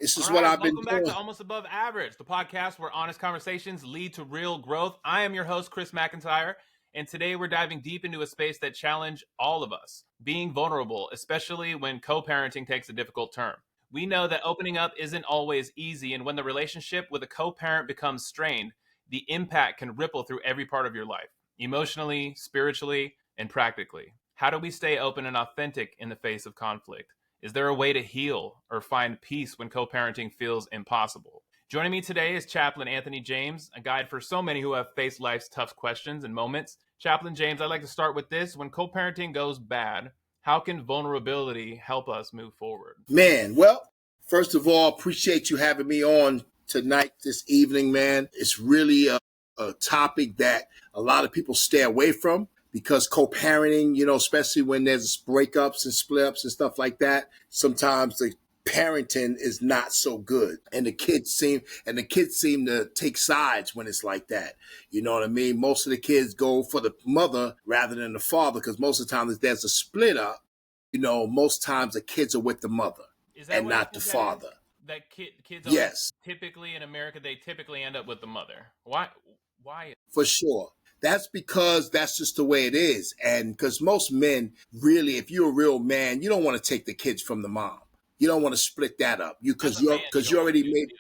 This All is what right, I've been welcome back doing. to Almost Above Average, the podcast where honest conversations lead to real growth. I am your host, Chris McIntyre, and today we're diving deep into a space that challenges all of us, being vulnerable, especially when co-parenting takes a difficult turn. We know that opening up isn't always easy, and when the relationship with a co-parent becomes strained, the impact can ripple through every part of your life, emotionally, spiritually, and practically. How do we stay open and authentic in the face of conflict? Is there a way to heal or find peace when co-parenting feels impossible? Joining me today is Chaplain Anthony James, a guide for so many who have faced life's tough questions and moments. Chaplain James, I'd like to start with this. When co-parenting goes bad, how can vulnerability help us move forward? Man, well, first of all, appreciate you having me on tonight, this evening, man. It's really a topic that a lot of people stay away from because co-parenting, especially when there's breakups and split-ups and stuff like that, sometimes the parenting is not so good. And the kids seem to take sides when it's like that. You know what I mean? Most of the kids go for the mother rather than the father because most of the time if there's a split up, most times the kids are with the mother and not the father. That kids Yes, typically in America, they typically end up with the mother. Why? for sure. That's because that's just the way it is. And because most men, really, if you're a real man, you don't want to take the kids from the mom. You don't want to split that up. You already made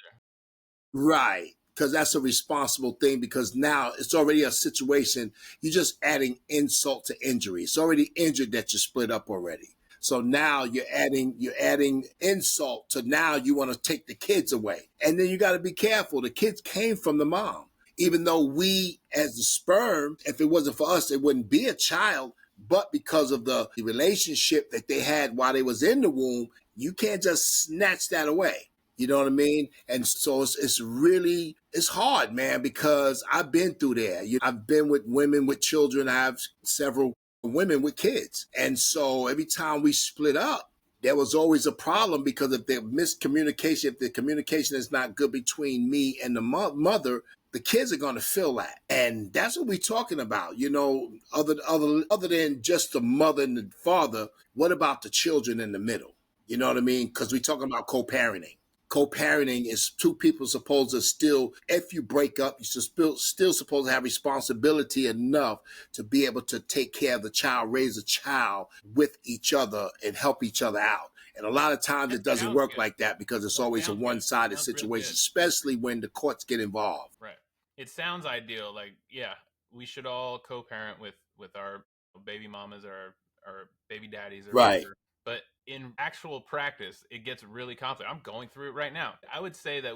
right. Because that's a responsible thing because now it's already a situation. You're just adding insult to injury. It's already injured that you split up already. So now you're adding insult to now you want to take the kids away. And then you got to be careful. The kids came from the mom. Even though we, as the sperm, if it wasn't for us, it wouldn't be a child. But because of the relationship that they had while they was in the womb, you can't just snatch that away. You know what I mean? And so it's hard, man, because I've been through there. I've been with women with children. I have several women with kids. And so every time we split up, there was always a problem because if the miscommunication, if the communication is not good between me and the mother, the kids are going to feel that. And that's what we're talking about. Other than just the mother and the father, what about the children in the middle? You know what I mean? Because we're talking about co-parenting. Co-parenting is two people supposed to still, if you break up, you're still supposed to have responsibility enough to be able to take care of the child, raise a child with each other and help each other out. And a lot of times it doesn't work like that because it's always a one-sided situation, especially when the courts get involved. Right. It sounds ideal. Like, yeah, we should all co-parent with our baby mamas or our baby daddies or right. whatever. But in actual practice, it gets really complicated. I'm going through it right now. I would say that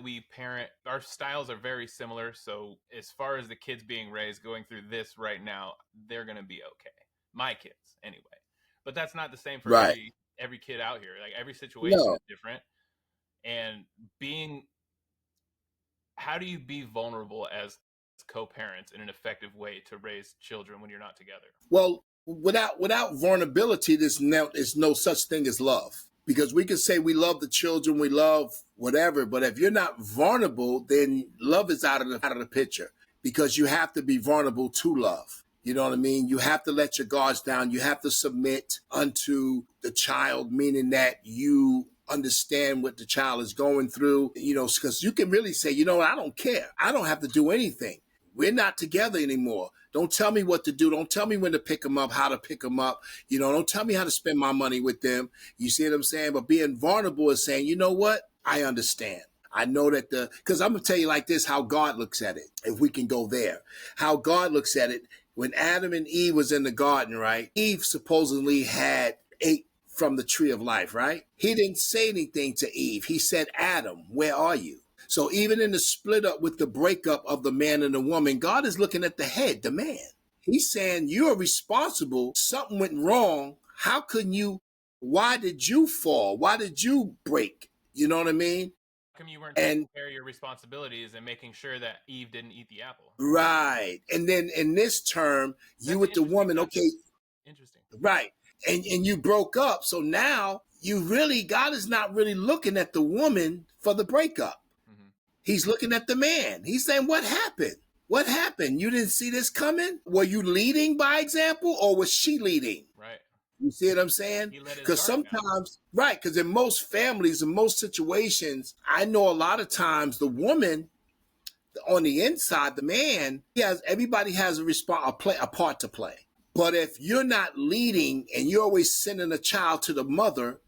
our styles are very similar. So as far as the kids being raised, going through this right now, they're going to be okay. My kids, anyway. But that's not the same for every kid out here. Like every situation is different. And how do you be vulnerable as co-parents in an effective way to raise children when you're not together? Well, without vulnerability, there's no such thing as love. Because we can say we love the children, we love whatever, but if you're not vulnerable, then love is out of the picture. Because you have to be vulnerable to love. You know what I mean? You have to let your guards down. You have to submit unto the child, meaning that you understand what the child is going through, because you can really say, I don't care. I don't have to do anything. We're not together anymore. Don't tell me what to do. Don't tell me when to pick them up, how to pick them up. Don't tell me how to spend my money with them. You see what I'm saying? But being vulnerable is saying, you know what? I understand. I know that because I'm going to tell you like this, how God looks at it, if we can go there. How God looks at it, when Adam and Eve was in the garden, right? Eve supposedly ate from the tree of life, right? He didn't say anything to Eve. He said, Adam, where are you? So even in the split up with the breakup of the man and the woman, God is looking at the head, the man. He's saying, you're responsible. Something went wrong. Why did you fall? Why did you break? You know what I mean? How come you weren't taking care of your responsibilities and making sure that Eve didn't eat the apple? Right. And then in this term, you with the woman, okay. Interesting. Right. And you broke up. So now God is not really looking at the woman for the breakup. Mm-hmm. He's looking at the man. He's saying, what happened? What happened? You didn't see this coming? Were you leading by example or was she leading? Right. You see what I'm saying? He let his Because guard down. sometimes, right, because in most families, in most situations, I know a lot of times the woman on the inside, the man, everybody has a part to play. But if you're not leading and you're always sending a child to the mother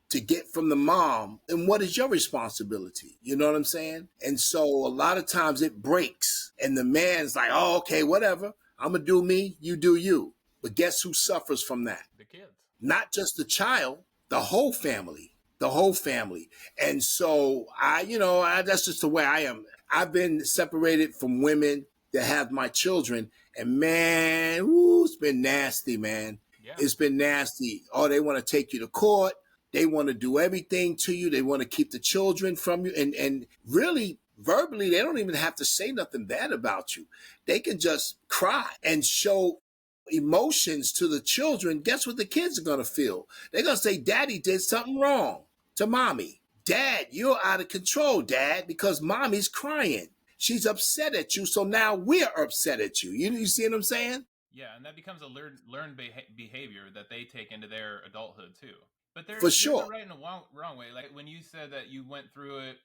to get from the mom, then what is your responsibility? You know what I'm saying? And so a lot of times it breaks and the man's like, oh, okay, whatever. I'm going to do me, you do you. But guess who suffers from that? The kids. Not just the child, the whole family. The whole family. And so that's just the way I am. I've been separated from women that have my children, and man, it's been nasty, man. Yeah. It's been nasty. Oh, they want to take you to court. They want to do everything to you. They want to keep the children from you. And really, verbally, they don't even have to say nothing bad about you. They can just cry and show emotions to the children. Guess what the kids are going to feel? They're going to say, Daddy did something wrong to mommy. Dad, you're out of control, Dad, because mommy's crying. She's upset at you, so now we're upset at you. You see what I'm saying? Yeah, and that becomes a learned behavior that they take into their adulthood too. But there's a right and a wrong way. Like when you said that you went through it,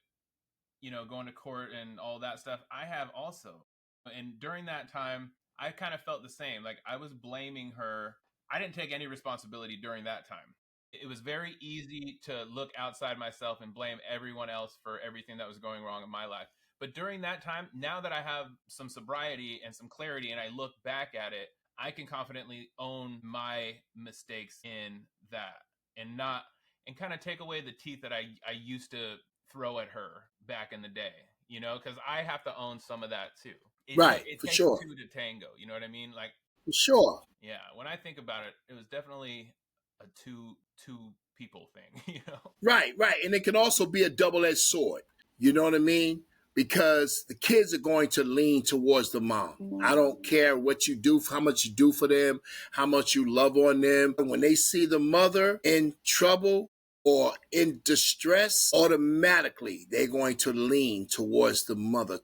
going to court and all that stuff, I have also. And during that time, I kind of felt the same. Like I was blaming her. I didn't take any responsibility during that time. It was very easy to look outside myself and blame everyone else for everything that was going wrong in my life. But during that time, now that I have some sobriety and some clarity and I look back at it, I can confidently own my mistakes in that and kind of take away the teeth that I used to throw at her back in the day, because I have to own some of that too. It takes two to tango. You know what I mean? Like, for sure. Yeah. When I think about it, it was definitely a two people thing, Right. And it can also be a double-edged sword. You know what I mean? Because the kids are going to lean towards the mom. I don't care what you do, how much you do for them, how much you love on them. When they see the mother in trouble or in distress, automatically they're going to lean towards the mother,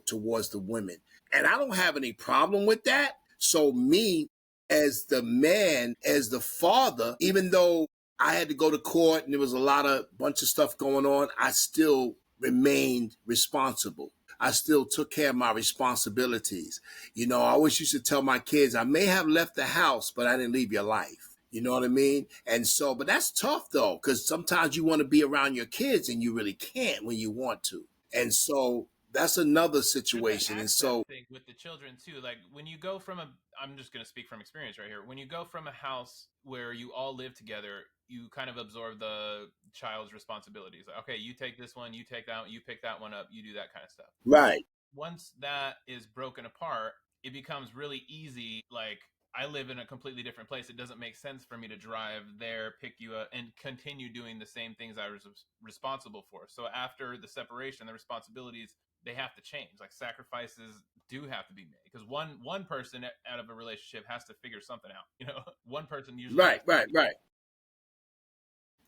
towards the women. And I don't have any problem with that. So me, as the man, as the father, even though I had to go to court and there was a bunch of stuff going on, I still remained responsible. I still took care of my responsibilities. I always used to tell my kids, I may have left the house, but I didn't leave your life. You know what I mean? And so, but that's tough though, because sometimes you want to be around your kids and you really can't when you want to. And so that's another situation. And so thing with the children too, like when you go from I'm just going to speak from experience right here. When you go from a house where you all live together, you kind of absorb the child's responsibilities. Like, okay, you take this one, you take that one, you pick that one up, you do that kind of stuff. Right. Once that is broken apart, it becomes really easy. Like I live in a completely different place. It doesn't make sense for me to drive there, pick you up, and continue doing the same things I was responsible for. So after the separation, the responsibilities, they have to change. Like sacrifices do have to be made because one person out of a relationship has to figure something out. One person usually.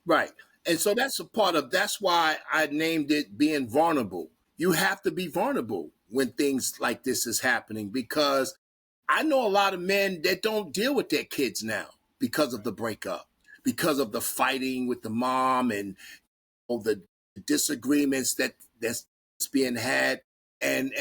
Right. And so that's why I named it being vulnerable. You have to be vulnerable when things like this is happening, because I know a lot of men that don't deal with their kids now because of the breakup, because of the fighting with the mom and all the disagreements that's being had. And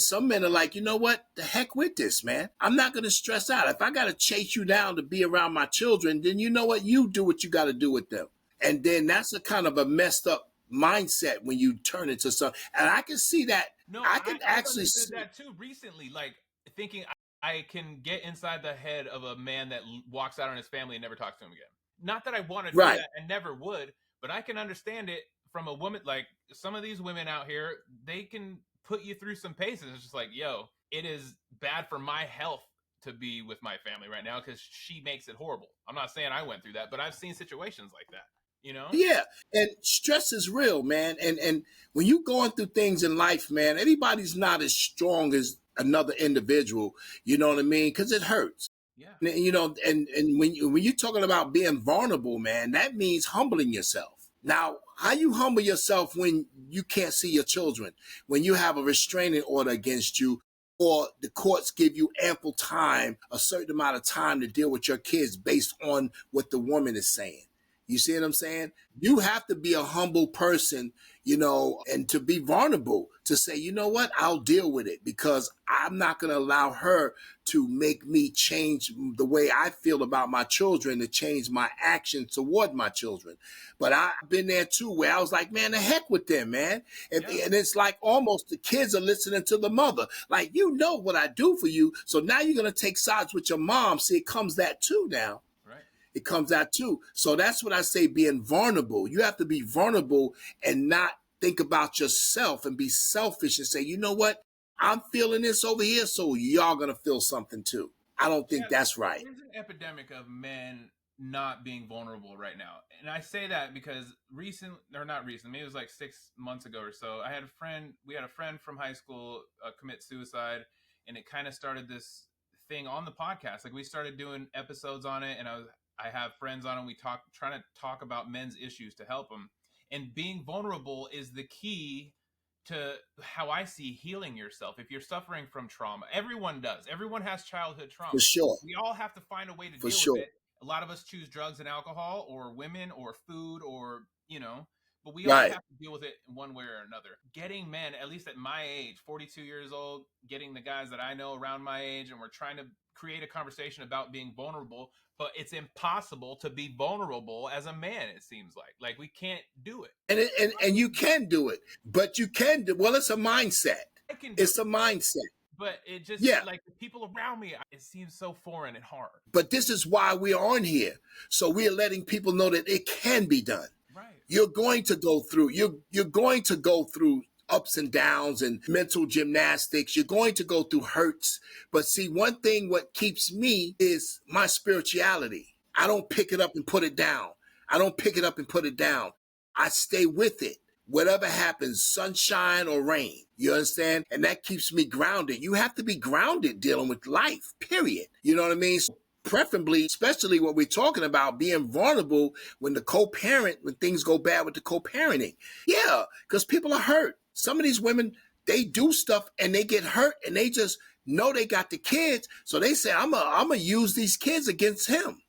some men are like, you know what? The heck with this, man. I'm not going to stress out. If I got to chase you down to be around my children, then you know what? You do what you got to do with them. And then that's a kind of a messed up mindset when you turn into something. And I can see that. No, I actually see that too recently, like thinking I can get inside the head of a man that walks out on his family and never talks to him again. Not that I want to do that and never would, but I can understand it from a woman. Like some of these women out here, they can put you through some paces. It's just like, yo, it is bad for my health to be with my family right now because she makes it horrible. I'm not saying I went through that, but I've seen situations like that. Yeah. And stress is real, man. And when you're going through things in life, man, everybody's not as strong as another individual. You know what I mean? Because it hurts. Yeah. And when you're talking about being vulnerable, man, that means humbling yourself. Now, how you humble yourself when you can't see your children, when you have a restraining order against you, or the courts give you ample time, a certain amount of time to deal with your kids based on what the woman is saying. You see what I'm saying? You have to be a humble person, and to be vulnerable, to say, you know what, I'll deal with it because I'm not going to allow her to make me change the way I feel about my children, to change my actions toward my children. But I've been there too, where I was like, man, the heck with them, man. And it's like almost the kids are listening to the mother. Like, you know what I do for you. So now you're going to take sides with your mom. See, it comes that too now. It comes out too. So that's what I say, being vulnerable. You have to be vulnerable and not think about yourself and be selfish and say, you know what? I'm feeling this over here, so y'all going to feel something too. I don't think that's right. There's an epidemic of men not being vulnerable right now. And I say that because maybe it was like 6 months ago or so, we had a friend from high school commit suicide, and it kind of started this thing on the podcast. Like, we started doing episodes on it, and I have friends on, and trying to talk about men's issues to help them. And being vulnerable is the key to how I see healing yourself. If you're suffering from trauma, everyone does. Everyone has childhood trauma. For sure. We all have to find a way to deal with it. A lot of us choose drugs and alcohol, or women, or food, or, but we all have to deal with it in one way or another. Getting men, at least at my age, 42 years old, getting the guys that I know around my age, and we're trying to create a conversation about being vulnerable, but it's impossible to be vulnerable as a man, it seems like. Like, we can't do it. And you can do it, but you can do, well, it's a mindset. It's a mindset. But it just, like, the people around me, it seems so foreign and hard. But this is why we're on here. So we're letting people know that it can be done. Right. You're going to go through, you're going to go through ups and downs and mental gymnastics. You're going to go through hurts. But see, one thing, what keeps me is my spirituality. I don't pick it up and put it down. I stay with it. Whatever happens, sunshine or rain, you understand? And that keeps me grounded. You have to be grounded dealing with life, period. You know what I mean? So preferably, especially what we're talking about, being vulnerable when when things go bad with the co-parenting. Yeah, because people are hurt. Some of these women, they do stuff and they get hurt and they just know they got the kids. So they say, I'm going to use these kids against him.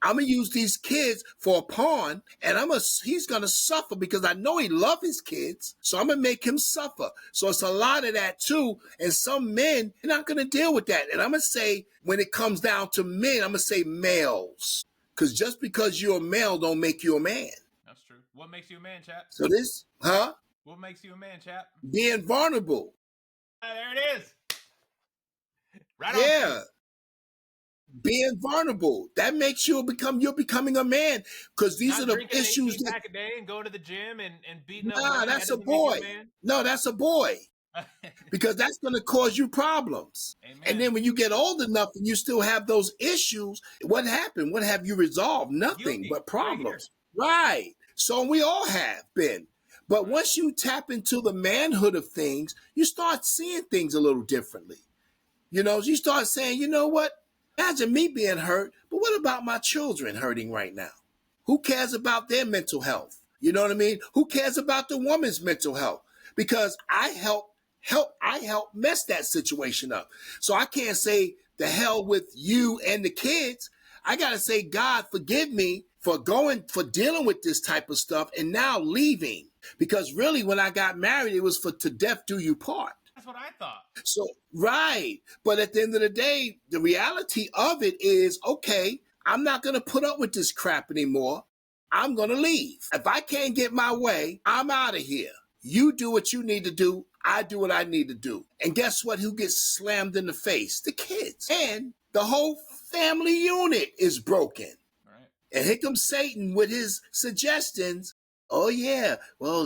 I'm going to use these kids for a pawn, and he's going to suffer because I know he loves his kids, so I'm going to make him suffer. So it's a lot of that too, and some men are not going to deal with that. And I'm going to say, when it comes down to men, I'm going to say males, because just because you're a male don't make you a man. That's true. What makes you a man, chap? So What makes you a man, chap? Being vulnerable. There it is. Right on. Yeah. Being vulnerable, that makes you're becoming a man, because these are the issues that back a day and go to the gym and beating up. Nah, that's a boy. No, that's a boy. Because that's going to cause you problems. Amen. And then when you get old enough and you still have those issues, what happened? What have you resolved? Nothing but problems. Right. So we all have been. But once you tap into the manhood of things, you start seeing things a little differently. You start saying, you know what? Imagine me being hurt, but what about my children hurting right now? Who cares about their mental health? You know what I mean? Who cares about the woman's mental health? Because I help mess that situation up. So I can't say the hell with you and the kids. I got to say, God, forgive me for dealing with this type of stuff and now leaving. Because really, when I got married, it was for to death do you part. That's what I thought. So, right. But at the end of the day, the reality of it is, okay, I'm not going to put up with this crap anymore. I'm going to leave. If I can't get my way, I'm out of here. You do what you need to do. I do what I need to do. And guess what? Who gets slammed in the face? The kids. And the whole family unit is broken. Right. And here comes Satan with his suggestions. Oh, yeah. Well,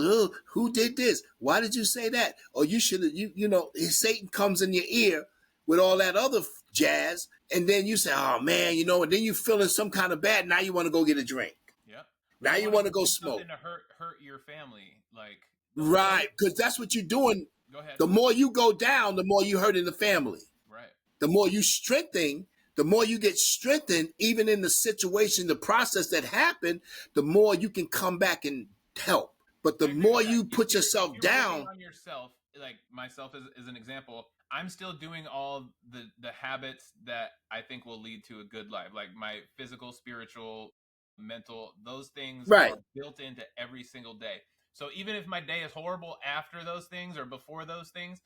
who did this? Why did you say that? Or you should have, Satan comes in your ear with all that other jazz. And then you say, oh, man, and then you feeling some kind of bad. Now you want to go get a drink. Yeah. Now you want to go smoke. Something to hurt your family. Like. Right. Because that's what you're doing. Go ahead. The more you go down, the more you hurt in the family. Right. The more you strengthen, the more you get strengthened, even in the situation, the process that happened, the more you can come back and help. But the more you put yourself down on yourself, like myself as an example, I'm still doing all the habits that I think will lead to a good life, like my physical, spiritual, mental. Those things Right. are built into every single day. So even if my day is horrible after those things or before those things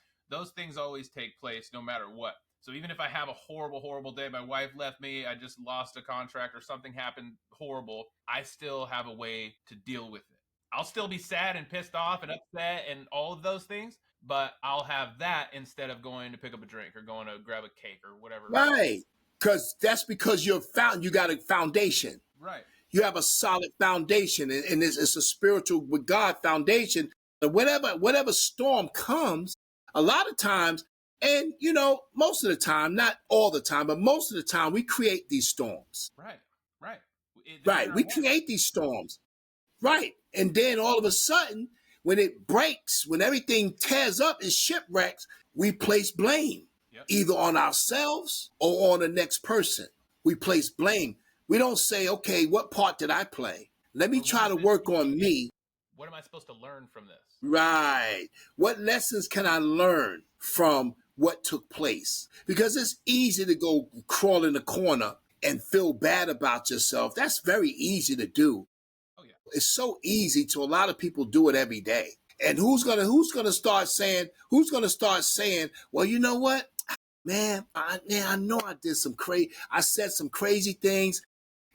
always take place no matter what. So even if I have a horrible, horrible day, my wife left me, I just lost a contract or something happened horrible, I still have a way to deal with it. I'll still be sad and pissed off and upset and all of those things, but I'll have that instead of going to pick up a drink or going to grab a cake or whatever. Right. Because you got a foundation. Right. You have a solid foundation, and it's a spiritual with God foundation. And whatever storm comes, a lot of times, and most of the time, not all the time, but most of the time, we create these storms. Right. Right. Right. We create these storms. Right. And then all of a sudden, when it breaks, when everything tears up and shipwrecks, we place blame either on ourselves or on the next person. We place blame. We don't say, okay, what part did I play? Let me try to work on me. What am I supposed to learn from this? Right. What lessons can I learn from what took place? Because it's easy to go crawl in the corner and feel bad about yourself. That's very easy to do. Oh, yeah. It's so easy to a lot of people do it every day. And who's gonna start saying, well, you know what? Man, I know I did I said some crazy things.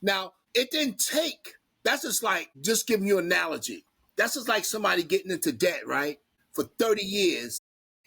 Now, it didn't take, that's just giving you an analogy. That's just like somebody getting into debt, right? For 30 years.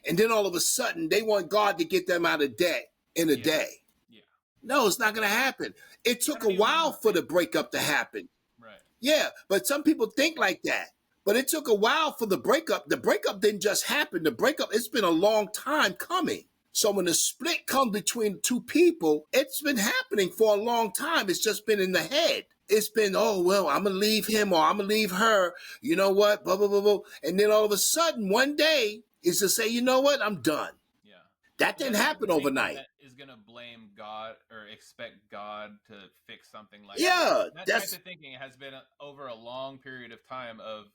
And then all of a sudden, they want God to get them out of debt in a day. Yeah. No, it's not going to happen. It took a while for the breakup to happen. Right. Yeah, but some people think like that. But it took a while for the breakup. The breakup didn't just happen. It's been a long time coming. So when the split comes between two people, it's been happening for a long time. It's just been in the head. It's been, oh, well, I'm going to leave him or I'm going to leave her. You know what? Blah, blah, blah, blah. And then all of a sudden, one day, is to say, you know what? I'm done. Yeah. That didn't happen overnight. That is going to blame God or expect God to fix something like that. That type of thinking has been over a long period of time of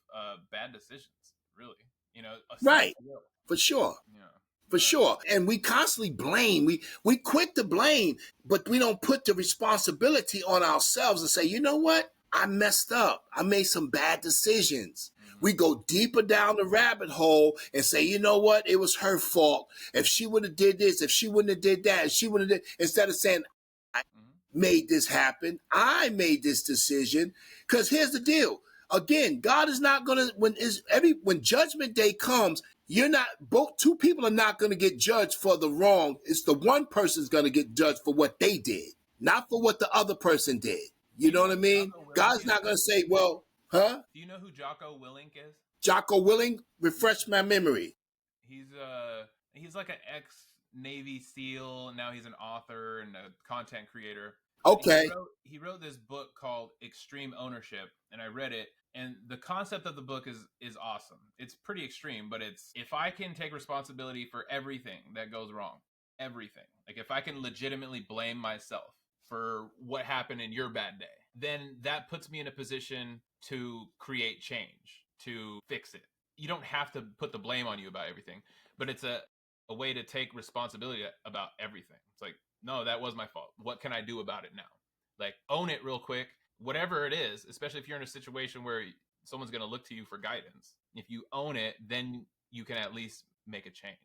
bad decisions, really. Right. For sure. Yeah. For sure. And we constantly blame. We quick to blame, but we don't put the responsibility on ourselves and say, you know what? I messed up. I made some bad decisions. Mm-hmm. We go deeper down the rabbit hole and say, you know what? It was her fault. If she would have did this, if she wouldn't have did that, if she wouldn't have instead of saying, I made this happen. I made this decision. Because here's the deal. Again, God is not going to, when judgment day comes, two people are not going to get judged for the wrong. It's the one person's going to get judged for what they did, not for what the other person did. You know what I mean? God's not going to say, well, huh? Do you know who Jocko Willink is? Jocko Willink? Refresh my memory. He's like an ex-Navy SEAL, and now he's an author and a content creator. Okay. He wrote this book called Extreme Ownership, and I read it. And the concept of the book is awesome. It's pretty extreme, but it's if I can take responsibility for everything that goes wrong, everything. Like if I can legitimately blame myself for what happened in your bad day, then that puts me in a position to create change, to fix it. You don't have to put the blame on you about everything, but it's a way to take responsibility about everything. It's like, no, that was my fault. What can I do about it now? Like own it real quick. Whatever it is, especially if you're in a situation where someone's going to look to you for guidance. If you own it, then you can at least make a change.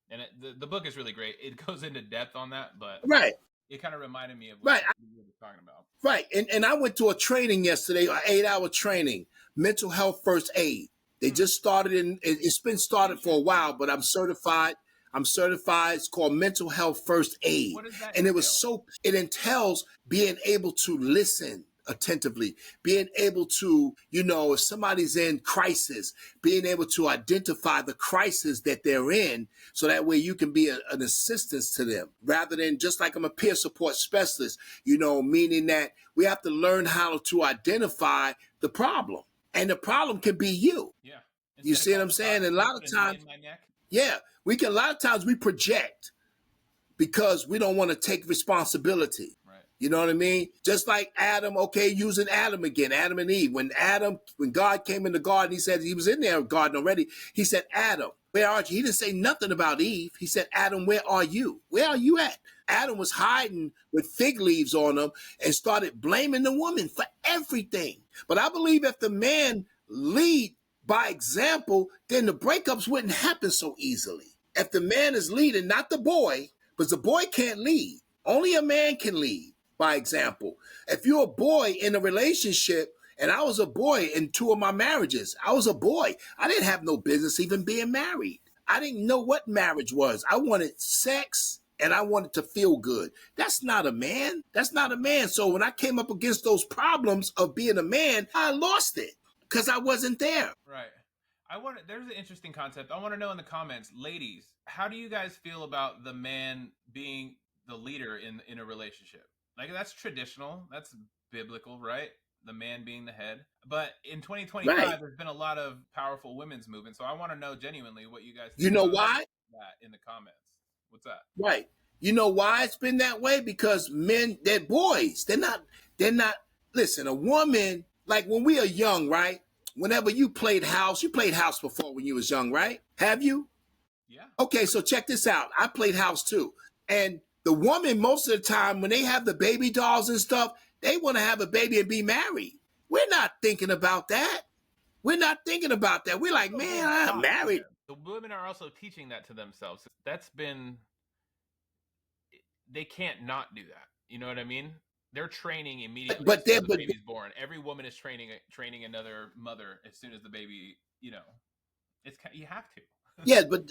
And the book is really great. It goes into depth on that, but right. It kind of reminded me of what you were talking about. Right. And I went to a training yesterday, an 8-hour training, mental health first aid. They just started it's been started for a while, but I'm certified. It's called Mental Health First Aid. What does that and entail? It entails being able to listen attentively, being able to, if somebody's in crisis, being able to identify the crisis that they're in so that way you can be an assistance to them rather than just like I'm a peer support specialist, meaning that we have to learn how to identify the problem. And the problem can be you. Yeah. You see what I'm saying? And a lot of times, a lot of times we project because we don't want to take responsibility. Right. You know what I mean? Just like Adam, okay, using Adam again, Adam and Eve. When God came in the garden, he said he was in there garden already. He said, Adam, where are you? He didn't say nothing about Eve. He said, Adam, where are you? Where are you at? Adam was hiding with fig leaves on him and started blaming the woman for everything. But I believe if the man lead by example, then the breakups wouldn't happen so easily. If the man is leading, not the boy, because the boy can't lead. Only a man can lead by example. If you're a boy in a relationship, and I was a boy in 2 of my marriages, I was a boy. I didn't have no business even being married. I didn't know what marriage was. I wanted sex and I wanted to feel good. That's not a man. That's not a man. So when I came up against those problems of being a man, I lost it because I wasn't there. Right. There's an interesting concept. I want to know in the comments, ladies, how do you guys feel about the man being the leader in a relationship? Like, that's traditional. That's biblical, right? The man being the head. But in 2025, right, there's been a lot of powerful women's movement. So I want to know genuinely what you guys think. You know why? That in the comments. What's that? Right. You know why it's been that way? Because men, they're boys. They're not, listen, a woman, like when we are young, right? Whenever you played house before when you was young, right? Have you? Yeah. Okay, so check this out. I played house too. And the woman, most of the time, when they have the baby dolls and stuff, they want to have a baby and be married. We're not thinking about that. We're like, man, I'm married. The women are also teaching that to themselves. They can't not do that. You know what I mean? They're training immediately as the baby's born. Every woman is training another mother as soon as the baby, you have to. Yeah, but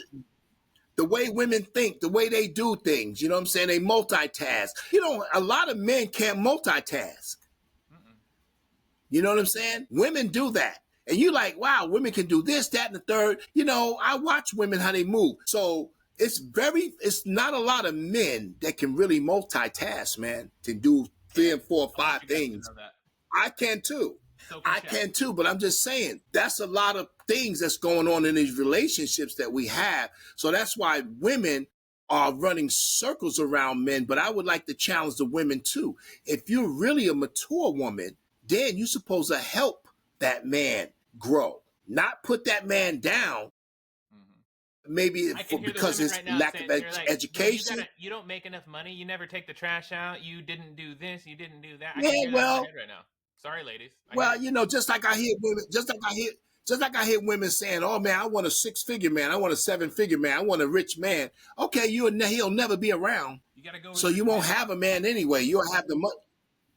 the way women think, the way they do things, you know what I'm saying? They multitask. A lot of men can't multitask. Mm-mm. You know what I'm saying? Women do that. And you like, wow, women can do this, that, and the third. I watch women, how they move. So it's not a lot of men that can really multitask, man, to do 3 and 4 or 5 things. I can too. I can too, but I'm just saying that's a lot of things that's going on in these relationships that we have. So that's why women are running circles around men. But I would like to challenge the women too. If you're really a mature woman, then you're supposed to help that man grow, not put that man down. Maybe because his lack of education. You don't make enough money. You never take the trash out. You didn't do this. You didn't do that. Yeah, well, right now. Sorry, ladies. Just like I hear women women saying, "Oh man, I want a 6-figure man. I want a 7-figure man. I want a rich man." Okay, he'll never be around. You gotta go. So you won't have a man anyway. You'll have the money.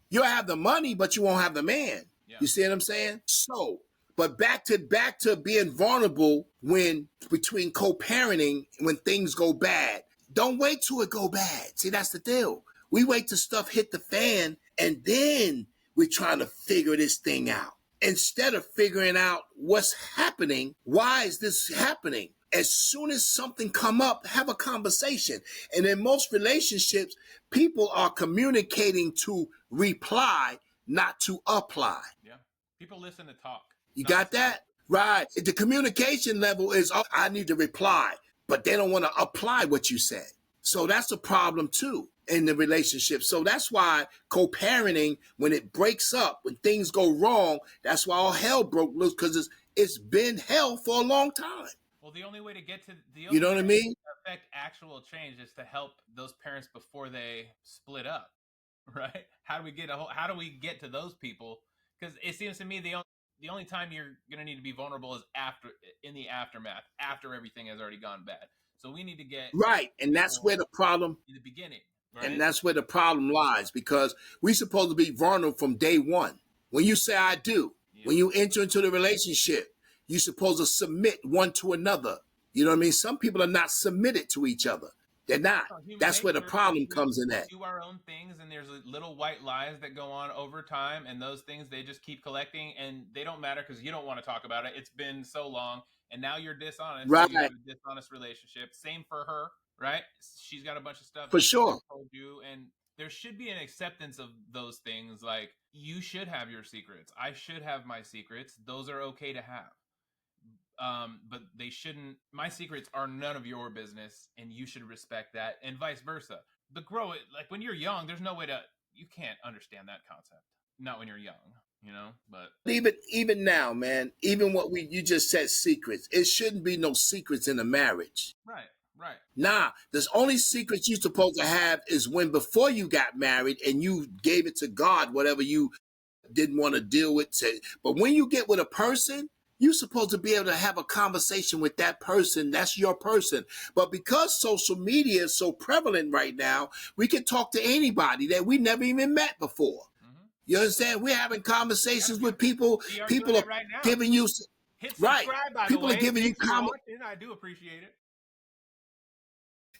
You'll have the money, but you won't have the man. Yeah. You see what I'm saying? So. But back to being vulnerable between co-parenting when things go bad. Don't wait till it go bad. See, that's the deal. We wait till stuff hit the fan and then we're trying to figure this thing out. Instead of figuring out what's happening, why is this happening? As soon as something come up, have a conversation. And in most relationships, people are communicating to reply, not to apply. Yeah. People listen to talk. You got that? Right. The communication level is, I need to reply, but they don't want to apply what you said. So that's a problem too in the relationship. So that's why co-parenting, when it breaks up, when things go wrong, that's why all hell broke loose, because it's been hell for a long time. Well, the only way to get to you know what I mean? Affect actual change is to help those parents before they split up, right? How do we get to those people? Because it seems to me the only time you're going to need to be vulnerable is in the aftermath, after everything has already gone bad. So we need to get right. And that's where the problem in the beginning, right? And that's where the problem lies, because we're supposed to be vulnerable from day one. When you say I do, when you enter into the relationship, you're supposed to submit one to another. You know what I mean? Some people are not submitted to each other. They're not. That's where the problem comes in at. We do our own things, and there's little white lies that go on over time, and those things, they just keep collecting, and they don't matter because you don't want to talk about it. It's been so long, and now you're dishonest. Right. You have a dishonest relationship. Same for her, right? She's got a bunch of stuff. For sure. Told you, and there should be an acceptance of those things. Like, you should have your secrets. I should have my secrets. Those are okay to have. But they shouldn't. My secrets are none of your business, and you should respect that, and vice versa. Like when you're young, there's no way to you can't understand that concept. Not when you're young, but even now, man, even what you just said, secrets. It shouldn't be no secrets in a marriage. right. Nah, there's only secrets you're supposed to have is when before you got married and you gave it to God, whatever you didn't want to deal with. But when you get with a person, you're supposed to be able to have a conversation with that person. That's your person. But because social media is so prevalent right now, we can talk to anybody that we never even met before. Mm-hmm. You understand? We're having conversations with people. People are right giving you hit subscribe, right. By people the way. Are giving Thanks you comments. I do appreciate it.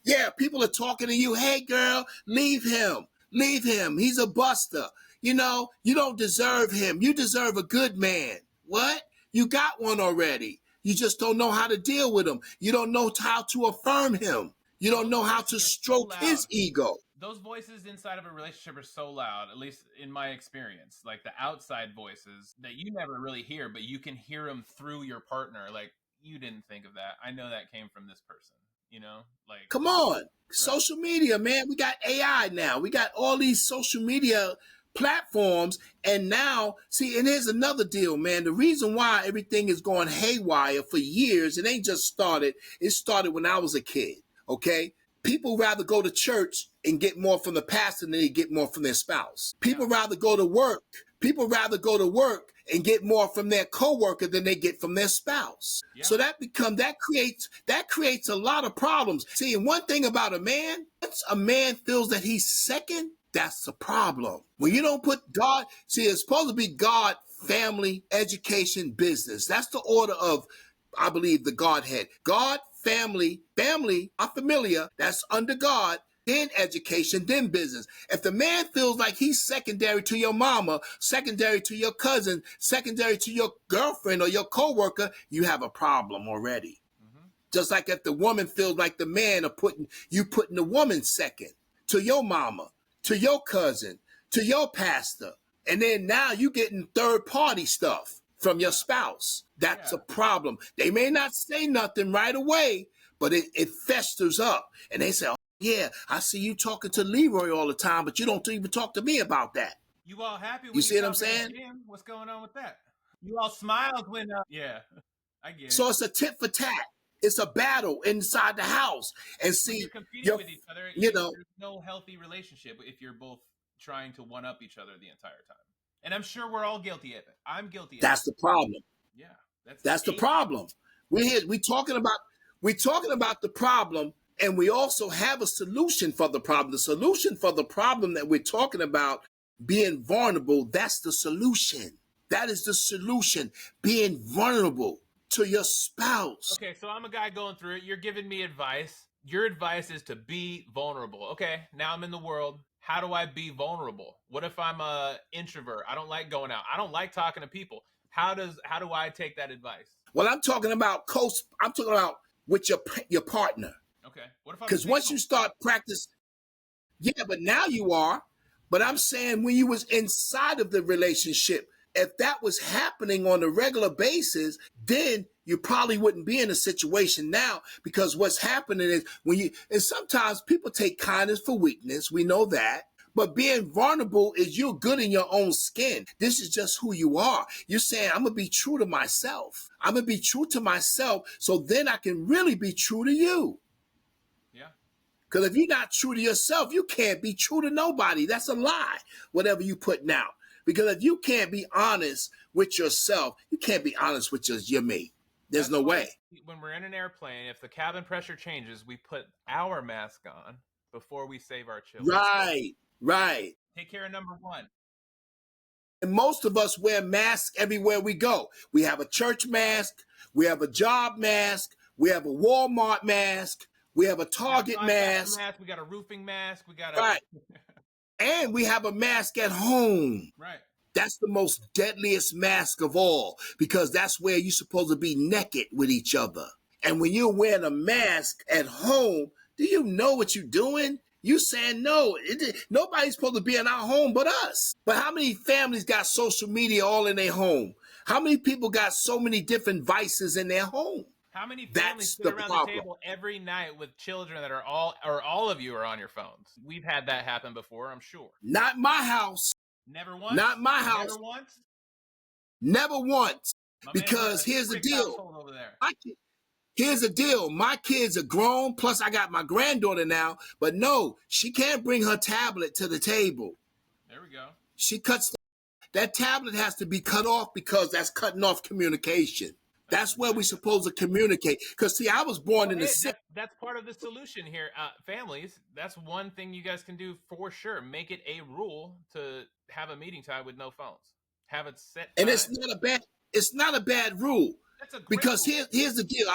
Yeah, people are talking to you. Hey, girl, leave him. Leave him. He's a buster. You don't deserve him. You deserve a good man. What? You got one already. You just don't know how to deal with him. You don't know how to affirm him. You don't know how to stroke his ego. Those voices inside of a relationship are so loud, at least in my experience, like the outside voices that you never really hear, but you can hear them through your partner. Like, you didn't think of that. I know that came from this person. Like, come on, right. Social media, man. We got AI now. We got all these social media platforms. And now, see, and here's another deal, man. The reason why everything is going haywire for years, it ain't just started. It started when I was a kid, okay? People rather go to church and get more from the pastor than they get more from their spouse. People rather go to work. People rather go to work and get more from their coworker than they get from their spouse. Yeah. So that creates a lot of problems. See, and one thing about a man, once a man feels that he's second, that's the problem. When you don't put God, see, it's supposed to be God, family, education, business. That's the order of, I believe, the Godhead. God, family, familia, that's under God, then education, then business. If the man feels like he's secondary to your mama, secondary to your cousin, secondary to your girlfriend or your coworker, you have a problem already. Mm-hmm. Just like if the woman feels like the man are putting the woman second to your mama, to your cousin, to your pastor. And then now you getting third party stuff from your spouse. That's a problem. They may not say nothing right away, but it festers up. And they say, oh, yeah, I see you talking to Leroy all the time, but you don't even talk to me about that. You all happy when you see what I'm saying? What's going on with that? You all smiled when, yeah, I get it. So it's a tit for tat. It's a battle inside the house. And see, you're competing with each other, there's no healthy relationship if you're both trying to one up each other the entire time. And I'm sure we're all guilty of it. I'm guilty of it. That's the problem. Yeah. That's the problem. We're talking about the problem, and we also have a solution for the problem. The solution for the problem that we're talking about, being vulnerable, that's the solution. That is the solution, being vulnerable to your spouse. Okay, so I'm a guy going through it. You're giving me advice. Your advice is to be vulnerable. Okay, now I'm in the world. How do I be vulnerable? What if I'm an introvert? I don't like going out. I don't like talking to people. How do I take that advice? Well, I'm talking about with your partner. Okay. What if I'm because once you start practice, yeah, but now you are. But I'm saying when you was inside of the relationship, if that was happening on a regular basis, then you probably wouldn't be in a situation now, because what's happening is and sometimes people take kindness for weakness. We know that. But being vulnerable is you're good in your own skin. This is just who you are. You're saying, I'm going to be true to myself. I'm going to be true to myself, so then I can really be true to you. Yeah. Because if you're not true to yourself, you can't be true to nobody. That's a lie, whatever you putting out. Because if you can't be honest with yourself, you can't be honest with your mate. There's no way. When we're in an airplane, if the cabin pressure changes, we put our mask on before we save our children. Right. Take care of number one. And most of us wear masks everywhere we go. We have a church mask. We have a job mask. We have a Walmart mask. We have a Target mask. We got a roofing mask. We got right. And we have a mask at home. Right. That's the most deadliest mask of all, because that's where you're supposed to be naked with each other. And when you're wearing a mask at home, do you know what you're doing? You saying no, nobody's supposed to be in our home but us. But how many families got social media all in their home? How many people got so many different vices in their home? How many families That's sit the around the problem. table every night with children that are all of you are on your phones? We've had that happen before, I'm sure. Not my house. Never once? Not my house. Never once? Never once. My man run Because a here's the strict deal. household over there. Here's the deal. My kids are grown. Plus, I got my granddaughter now. But no, she can't bring her tablet to the table. There we go. She cuts that tablet has to be cut off because that's cutting off communication. That's where we're supposed to communicate. Because, see, I was born in the 60s. That's part of the solution here. Families, that's one thing you guys can do for sure. Make it a rule to have a meeting time with no phones. Have it set time. And it's not a bad rule. That's a great because rule. Here's the deal.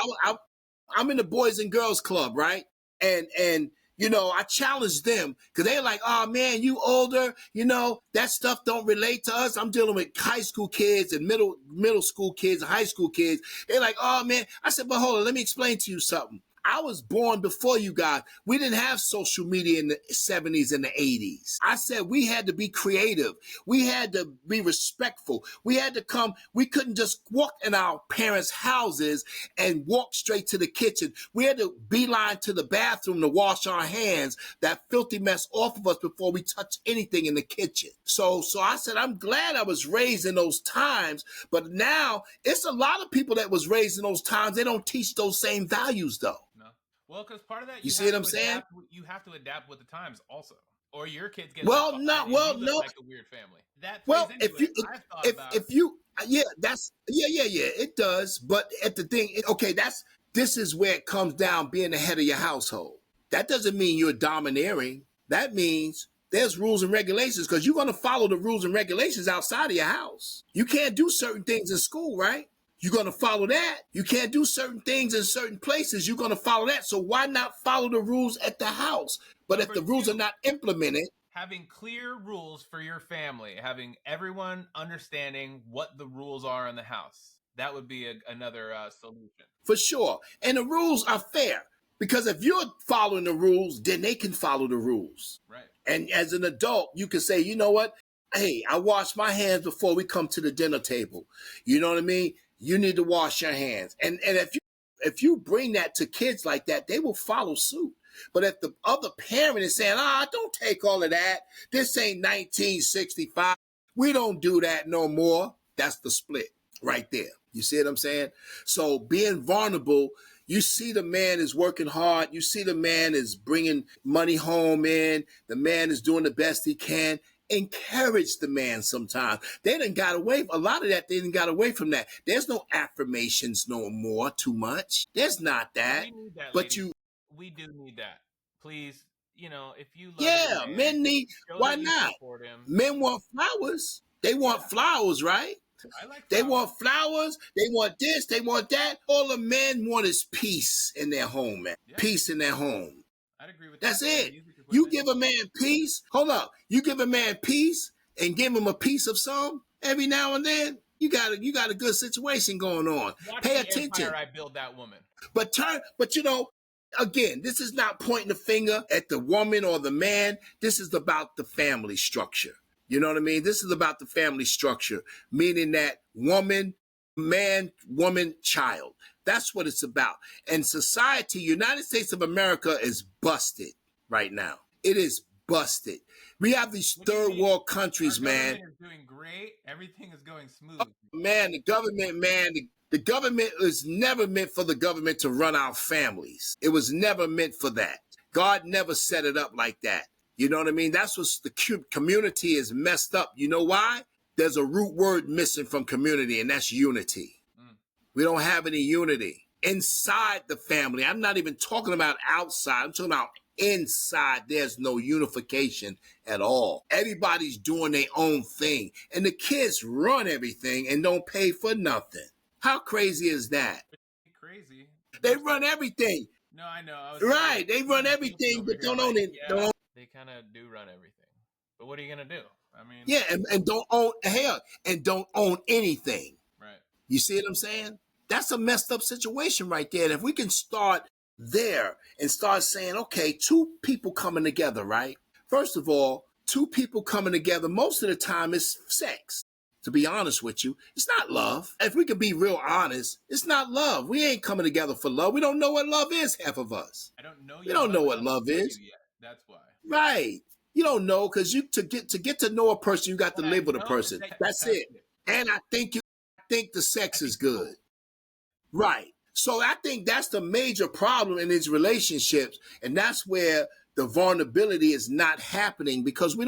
I'm in the Boys and Girls Club, right? And you know, I challenge them because they're like, oh man, you older, you know, that stuff don't relate to us. I'm dealing with high school kids and middle school kids and high school kids. They're like, oh man. I said, but hold on, let me explain to you something. I was born before you guys. We didn't have social media in the 70s and the 80s. I said we had to be creative. We had to be respectful. We had to come. We couldn't just walk in our parents' houses and walk straight to the kitchen. We had to beeline to the bathroom to wash our hands, that filthy mess off of us before we touch anything in the kitchen. So I said, I'm glad I was raised in those times, but now it's a lot of people that was raised in those times. They don't teach those same values though. Well, because part of that, you see what I'm saying? You have to adapt with the times also, or your kids get no, like a weird family. That it does. But at the thing, this is where it comes down being the head of your household. That doesn't mean you're domineering. That means there's rules and regulations because you're going to follow the rules and regulations outside of your house. You can't do certain things in school, right? You're going to follow that. You can't do certain things in certain places. You're going to follow that. So why not follow the rules at the house? But if the rules are not implemented, having clear rules for your family, having everyone understanding what the rules are in the house, that would be another solution. For sure. And the rules are fair because if you're following the rules, then they can follow the rules. Right. And as an adult, you can say, you know what? Hey, I wash my hands before we come to the dinner table. You know what I mean? You need to wash your hands. And if you bring that to kids like that, they will follow suit. But if the other parent is saying, don't take all of that. This ain't 1965. We don't do that no more. That's the split right there. You see what I'm saying? So being vulnerable, you see the man is working hard. You see the man is bringing money home in. The man is doing the best he can. Encourage the man sometimes. They done got away. A lot of that, they done got away from that. There's no affirmations no more too much. There's not that. We need that, but we do need that. Please, you know, if you love men need, why not? Men want flowers. They want flowers, right? I like flowers. They want flowers. They want this. They want that. All the men want is peace in their home, man. Yeah. Peace in their home. I'd agree with That's that. That's it. You give a man peace. Hold up. You give a man peace and give him a piece of some every now and then. You got a good situation going on. Pay attention. Empire I build that woman. But you know, again, this is not pointing the finger at the woman or the man. This is about the family structure. You know what I mean? This is about the family structure, meaning that woman, man, woman, child. That's what it's about. And society, United States of America is busted right now. It is busted. We have these third world countries, man. The government is doing great. Everything is going smooth. Man, the government was never meant for the government to run our families. It was never meant for that. God never set it up like that. You know what I mean? That's what the community is messed up. You know why? There's a root word missing from community, and that's unity. We don't have any unity inside the family. I'm not even talking about outside. I'm talking about inside. There's no unification at all. Everybody's doing their own thing. And the kids run everything and don't pay for nothing. How crazy is that? Crazy. They run everything. No, I know. Right. They run everything, but don't own it. Yeah, they kind of do run everything. But what are you going to do? I mean. Yeah, and don't own, hell, and don't own anything. Right. You see what I'm saying? That's a messed up situation right there. And if we can start there and start saying, okay, two people coming together, right? First of all, two people coming together, most of the time is sex. To be honest with you, it's not love. If we could be real honest, it's not love. We ain't coming together for love. We don't know what love is, half of us. I don't know you. We don't know what love is. Yet. That's why. Right. You don't know because to get to know a person, you got to live with a person. That's it. And I think the sex is good. Right. So I think that's the major problem in these relationships. And that's where the vulnerability is not happening because we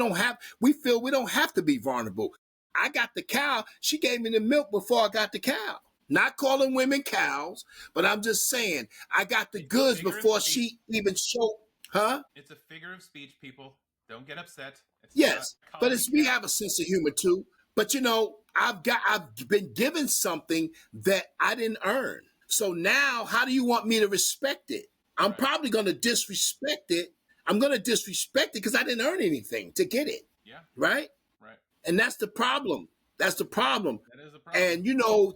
feel we don't have to be vulnerable. I got the cow. She gave me the milk before I got the cow. Not calling women cows, but I'm just saying I got the goods before she even showed. Huh? It's a figure of speech, people. Don't get upset. Yes, but we have a sense of humor too. But I've been given something that I didn't earn. So now, how do you want me to respect it? I'm probably going to disrespect it. I'm going to disrespect it because I didn't earn anything to get it. Yeah. Right. Right. And that's the problem. That's the problem. That is a problem. And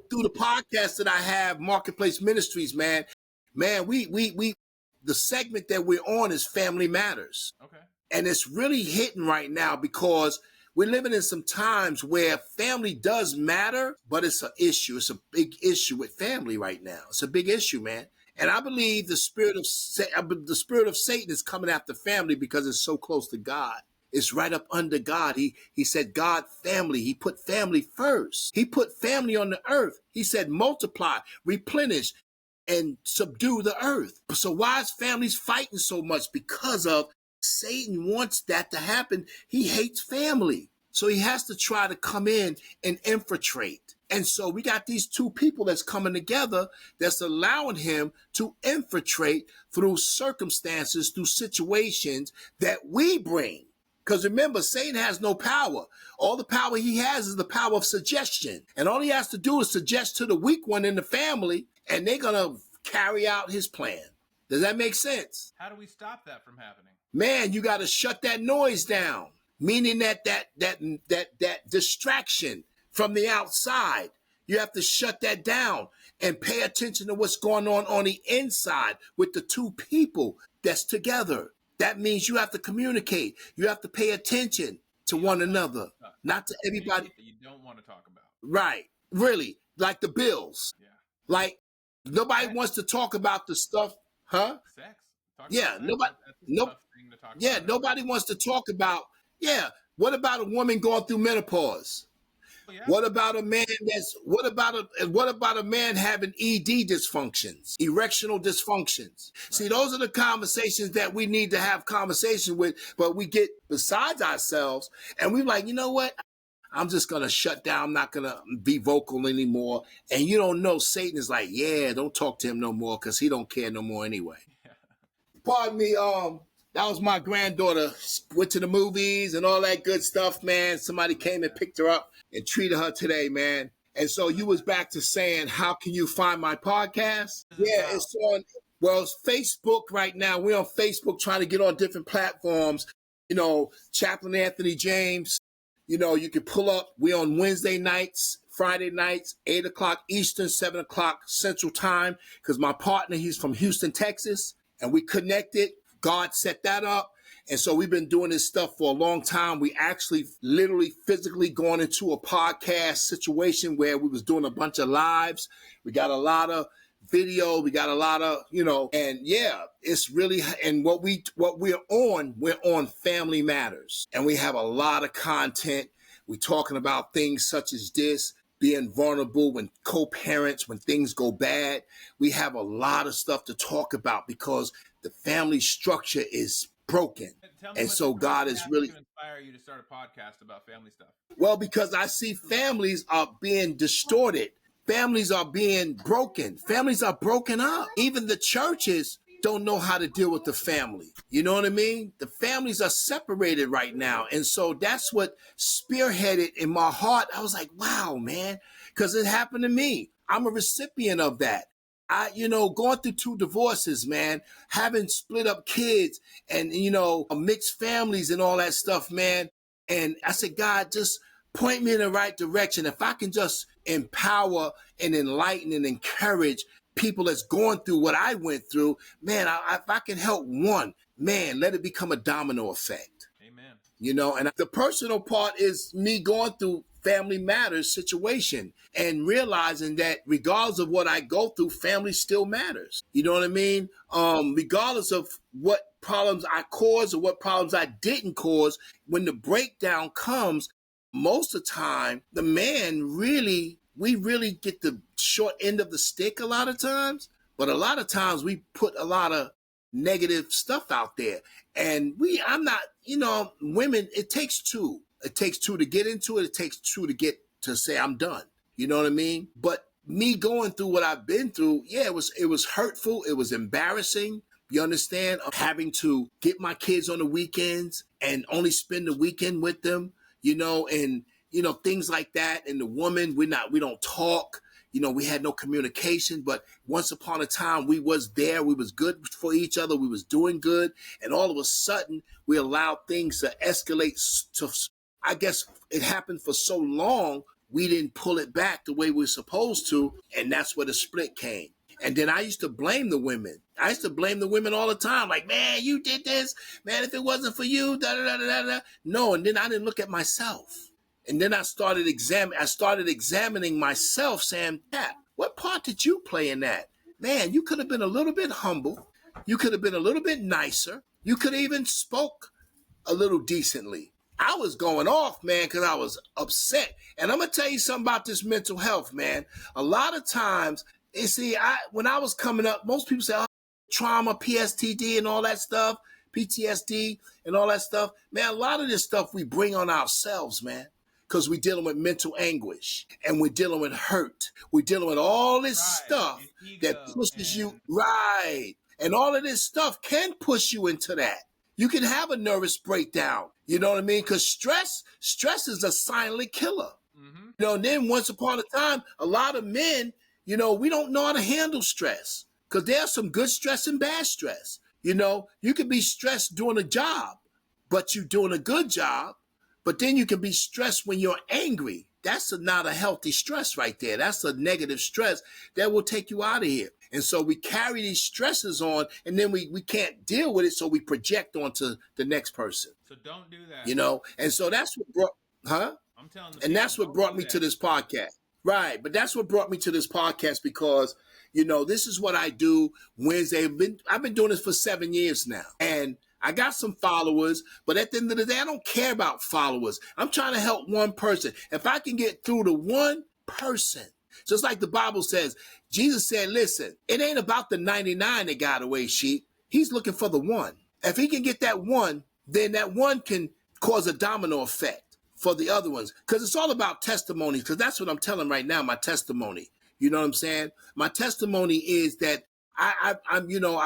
through the podcast that I have, Marketplace Ministries, man, we the segment that we're on is Family Matters. Okay. And it's really hitting right now because we're living in some times where family does matter, but it's an issue. It's a big issue with family right now. It's a big issue, man. And I believe the spirit of Satan is coming after family because it's so close to God. It's right up under God. He said, God, family. He put family first. He put family on the earth. He said, multiply, replenish, and subdue the earth. So why is families fighting so much? Because of Satan wants that to happen. He hates family. So he has to try to come in and infiltrate. And so we got these two people that's coming together that's allowing him to infiltrate through circumstances, through situations that we bring. Because remember, Satan has no power. All the power he has is the power of suggestion. And all he has to do is suggest to the weak one in the family, and they're going to carry out his plan. Does that make sense? How do we stop that from happening? Man, you got to shut that noise down. Meaning that distraction from the outside. You have to shut that down and pay attention to what's going on the inside with the two people that's together. That means you have to communicate. You have to pay attention to one another, not to everybody. That you don't want to talk about. Right. Really. Like the bills. Yeah. Like nobody wants to talk about the stuff. Huh? Sex. Yeah. Nobody. Nobody wants to talk about. Yeah. What about a woman going through menopause? Yeah. What about a man what about a man having ED dysfunctions, erectional dysfunctions? Right. See, those are the conversations that we need to have conversation with, but we get besides ourselves and we're like, you know what? I'm just going to shut down. I'm not going to be vocal anymore. And you don't know, Satan is like, yeah, don't talk to him no more because he don't care no more anyway. Yeah. Pardon me, that was my granddaughter. Went to the movies and all that good stuff, man. Somebody came and picked her up and treated her today, man. And so you was back to saying, how can you find my podcast? Yeah, it's it's Facebook right now. We're on Facebook trying to get on different platforms. Chaplain Anthony James. You can pull up. We're on Wednesday nights, Friday nights, 8 o'clock Eastern, 7 o'clock Central Time. Because my partner, he's from Houston, Texas. And we connected. God set that up. And so we've been doing this stuff for a long time. We actually literally physically going into a podcast situation where we was doing a bunch of lives. We got a lot of video. We got a lot of, and yeah, it's really, and we're on Family Matters. And we have a lot of content. We're talking about things such as this, being vulnerable when co-parents, when things go bad. We have a lot of stuff to talk about because the family structure is broken. And so God is really to inspire you to start a podcast about family stuff. Well, because I see families are being distorted. Families are being broken. Families are broken up. Even the churches don't know how to deal with the family. You know what I mean? The families are separated right now. And so that's what spearheaded in my heart. I was like, wow, man, because it happened to me. I'm a recipient of that. Going through 2 divorces, man, having split up kids and, mixed families and all that stuff, man. And I said, God, just point me in the right direction. If I can just empower and enlighten and encourage people that's going through what I went through, man, if I can help one, man, let it become a domino effect. Amen. And the personal part is me going through family matters situation and realizing that regardless of what I go through, family still matters. You know what I mean? Regardless of what problems I caused or what problems I didn't cause, when the breakdown comes, most of the time, the man we really get the short end of the stick a lot of times. But a lot of times we put a lot of negative stuff out there. And I'm not, women, it takes two. It takes two to get into it. It takes two to get to say, I'm done. You know what I mean? But me going through what I've been through, yeah, it was hurtful. It was embarrassing. You understand? Having to get my kids on the weekends and only spend the weekend with them, and, things like that. And the woman, we don't talk. We had no communication, but once upon a time we was there. We was good for each other. We was doing good. And all of a sudden we allowed things to escalate to, I guess it happened for so long, we didn't pull it back the way we were supposed to. And that's where the split came. And then I used to blame the women. I used to blame the women all the time. Like, man, you did this. Man, if it wasn't for you, da da da da da. No, and then I didn't look at myself. And then I started examining myself, saying, Pat, what part did you play in that? Man, you could have been a little bit humble. You could have been a little bit nicer. You could have even spoke a little decently. I was going off, man, because I was upset. And I'm going to tell you something about this mental health, man. A lot of times, you see, when I was coming up, most people say, oh, trauma, PSTD and all that stuff, PTSD and all that stuff. Man, a lot of this stuff we bring on ourselves, man. Because we're dealing with mental anguish and we're dealing with hurt. We're dealing with all this stuff that pushes you, right. And all of this stuff can push you into that. You can have a nervous breakdown. You know what I mean? Because stress is a silent killer. Mm-hmm. And then once upon a time, a lot of men, we don't know how to handle stress. Because there's some good stress and bad stress. You could be stressed doing a job, but you're doing a good job. But then you can be stressed when you're angry. That's not a healthy stress right there. That's a negative stress that will take you out of here. And so we carry these stresses on, and then we can't deal with it, so we project onto the next person. So don't do that. And so that's what brought, I'm telling you. And that's what brought me to this podcast. Right, but that's what brought me to this podcast because, this is what I do Wednesday. I've been doing this for 7 years now. And I got some followers, but at the end of the day, I don't care about followers. I'm trying to help one person. If I can get through to one person, just like the Bible says, Jesus said, listen, it ain't about the 99 that got away sheep. He's looking for the one. If he can get that one, then that one can cause a domino effect for the other ones. Because it's all about testimonies, because that's what I'm telling right now, my testimony. You know what I'm saying? My testimony is that I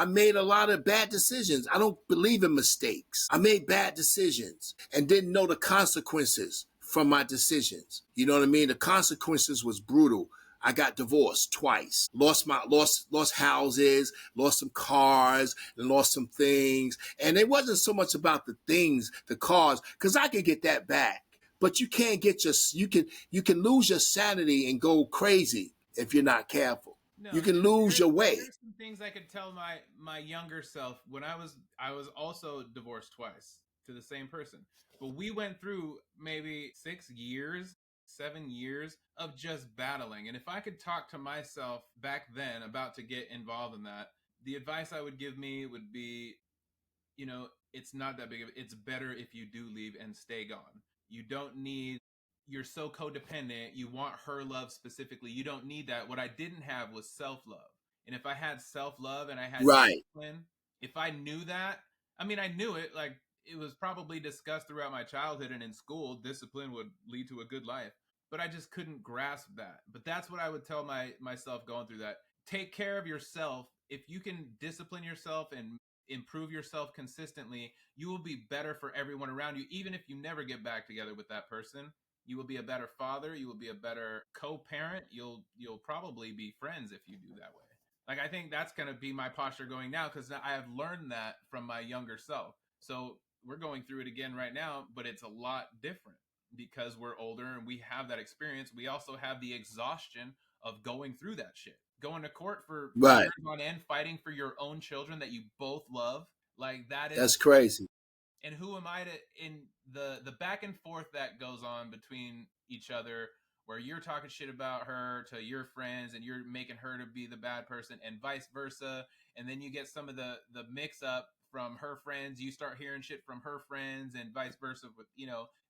made a lot of bad decisions. I don't believe in mistakes. I made bad decisions and didn't know the consequences from my decisions. You know what I mean? The consequences was brutal. I got divorced twice, lost houses, lost some cars, and lost some things. And it wasn't so much about the things, the cars, because I could get that back. But you can't you can lose your sanity and go crazy if you're not careful. No, you can lose your way. There's some things I could tell my younger self when I was also divorced twice to the same person. But we went through maybe 6 years, 7 years of just battling. And if I could talk to myself back then about to get involved in that, the advice I would give me would be, it's not that big of it's better if you do leave and stay gone. You don't need You're so codependent. You want her love specifically. You don't need that. What I didn't have was self-love. And if I had self-love and I had discipline, if I knew that, I knew it. Like, it was probably discussed throughout my childhood and in school, discipline would lead to a good life. But I just couldn't grasp that. But that's what I would tell myself going through that. Take care of yourself. If you can discipline yourself and improve yourself consistently, you will be better for everyone around you. Even if you never get back together with that person, you will be a better father. You will be a better co-parent. You'll probably be friends if you do that way. Like, I think that's going to be my posture going now, because I have learned that from my younger self. So we're going through it again right now, but it's a lot different because we're older and we have that experience. We also have the exhaustion of going through that shit. Going to court for years on end, fighting for your own children that you both love. Like, that's crazy. And who am I to, in the back and forth that goes on between each other, where you're talking shit about her to your friends and you're making her to be the bad person and vice versa. And then you get some of the mix up from her friends. You start hearing shit from her friends and vice versa with,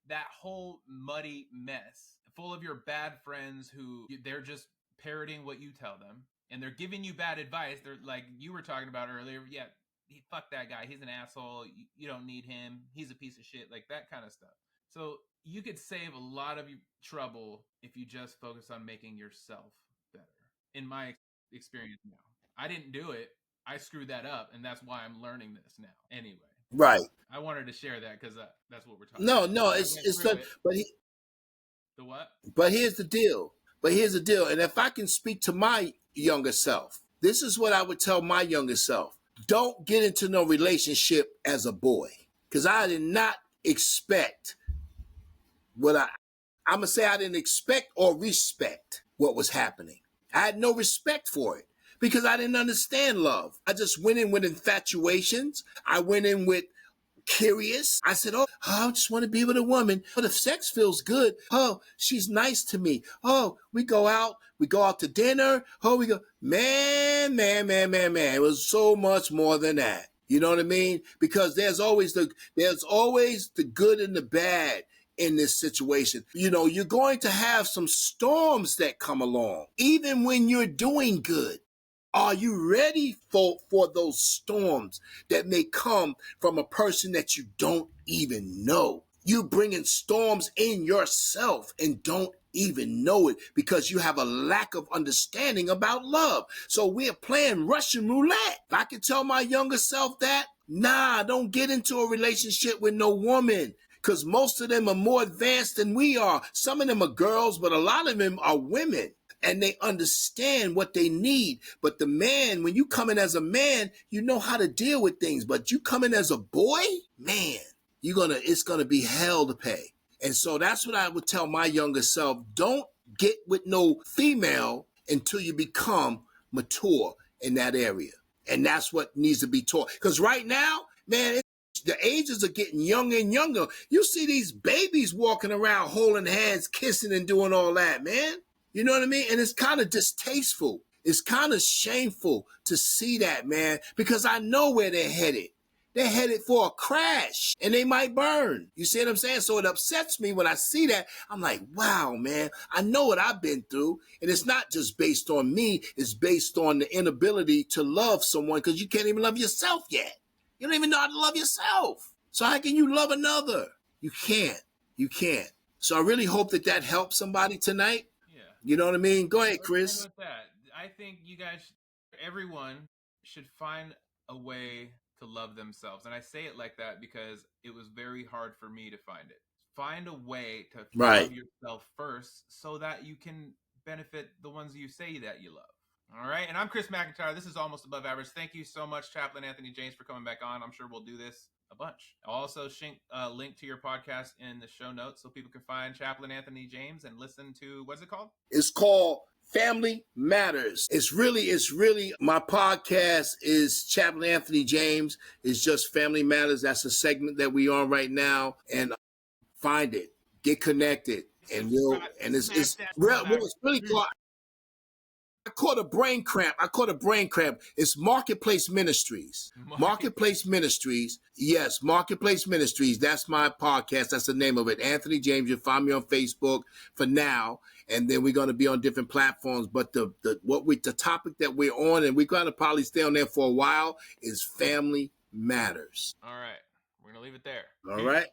that whole muddy mess full of your bad friends who they're just parroting what you tell them. And they're giving you bad advice. They're like you were talking about earlier. Yeah, fuck that guy. He's an asshole. You don't need him. He's a piece of shit. Like that kind of stuff. So you could save a lot of trouble if you just focus on making yourself better. In my experience now, I didn't do it. I screwed that up, and that's why I'm learning this now. Anyway, Right. I wanted to share that because that's what we're talking No, about. no, it's done. The what? But here's the deal. And if I can speak to my younger self, this is what I would tell my younger self. Don't get into no relationship as a boy. Because I did not expect I'm going to say I didn't expect or respect what was happening. I had no respect for it because I didn't understand love. I just went in with infatuations. I went in with curious. I said, I just want to be with a woman. But if sex feels good, she's nice to me. We go out to dinner. We go, man. It was so much more than that. You know what I mean? Because there's always the good and the bad in this situation. You're going to have some storms that come along, even when you're doing good. Are you ready for those storms that may come from a person that you don't even know? You bringing storms in yourself and don't even know it because you have a lack of understanding about love. So we're playing Russian roulette. If I can tell my younger self that, don't get into a relationship with no woman. Because most of them are more advanced than we are. Some of them are girls, but a lot of them are women. And they understand what they need. But the man, when you come in as a man, you know how to deal with things. But you come in as a boy, man, it's gonna be hell to pay. And so that's what I would tell my younger self. Don't get with no female until you become mature in that area. And that's what needs to be taught. Because right now, man, the ages are getting younger and younger. You see these babies walking around holding hands, kissing and doing all that, man. You know what I mean? And it's kind of distasteful. It's kind of shameful to see that, man, because I know where they're headed. They're headed for a crash and they might burn. You see what I'm saying? So it upsets me when I see that. I'm like, wow, man, I know what I've been through. And it's not just based on me. It's based on the inability to love someone because you can't even love yourself yet. You don't even know how to love yourself. So how can you love another? You can't. So I really hope that helps somebody tonight. Yeah. You know what I mean? Go ahead, Chris. With that, I think you guys, everyone should find a way to love themselves. And I say it like that because it was very hard for me to find it. Find a way to love yourself first so that you can benefit the ones you say that you love. All right. And I'm Chris McIntyre. This is Almost Above Average. Thank you so much, Chaplain Anthony James, for coming back on. I'm sure we'll do this a bunch. I'll also link to your podcast in the show notes so people can find Chaplain Anthony James and listen to, what's it called? It's called Family Matters. It's really, my podcast is Chaplain Anthony James. It's just Family Matters. That's a segment that we on right now. And find it, get connected. And it's really called, I caught a brain cramp. It's Marketplace Ministries. Marketplace Ministries. Yes, Marketplace Ministries. That's my podcast. That's the name of it. Anthony James. You'll find me on Facebook for now. And then we're going to be on different platforms. But the topic that we're on, and we're going to probably stay on there for a while, is Family Matters. All right. We're going to leave it there. All right.